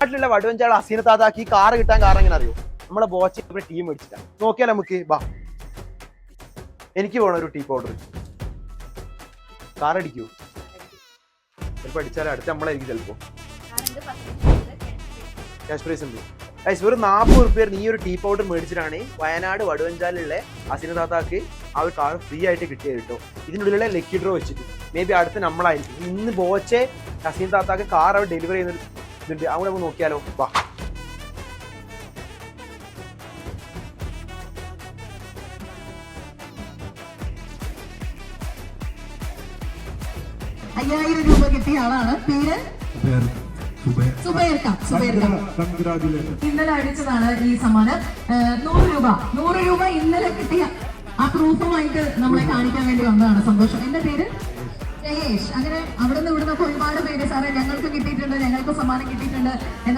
നാട്ടിലുള്ള വടുവഞ്ചാൾ അസീന താത്താക്ക് ഈ കാറ് കിട്ടാൻ കാരണം എങ്ങനെ അറിയോ? നമ്മളെ ബോച്ച് ടീം മേടിച്ചിട്ടാ. നോക്കിയാൽ നമുക്ക് ബാ, എനിക്ക് വേണം ഒരു ടീ പൗഡർ. കാർ അടിക്കൂ? ചിലപ്പോൾ അടിച്ചാലും അടുത്ത് നമ്മളായിരിക്കും ചിലപ്പോ. ക്യാഷ് പ്രൈസ് ഉണ്ട്. ഒരു 40 റുപ്യ ഈ ഒരു ടീ പൗഡർ മേടിച്ചിട്ടാണ് വയനാട് വടുവഞ്ചാലുള്ള അസീന താത്താക്ക് ആ ഒരു കാർ ഫ്രീ ആയിട്ട് കിട്ടിയത് കേട്ടോ. ഇതിനുള്ളിലുള്ള ലക്കി ഡ്രോ വെച്ചിട്ട് മേ ബി അടുത്ത് നമ്മളായിരിക്കും. ഇന്ന് ബോച്ചെ അസീന താത്താക്ക് കാർ അവർ ഡെലിവറി ചെയ്യുന്ന ഇതുണ്ട്. അവിടെ നമുക്ക് നോക്കിയാലോ? വാ. ₹5000 കിട്ടിയ ആളാണ്. പേര് ഇന്നലെ അടിച്ചതാണ് ഈ സമ്മാനം. ₹100 ഇന്നലെ കിട്ടിയ ആ പ്രൂഫുമായിട്ട് നമ്മളെ കാണിക്കാൻ വേണ്ടി വന്നതാണ്. സന്തോഷം. എന്റെ പേര് ജയേഷ്. അങ്ങനെ അവിടെ നിന്ന് ഇവിടുന്ന് ഒരുപാട് പേര് സാറേ ഞങ്ങൾക്ക് കിട്ടിയിട്ടുണ്ട്, ഞങ്ങൾക്ക് സമ്മാനം കിട്ടിയിട്ടുണ്ട്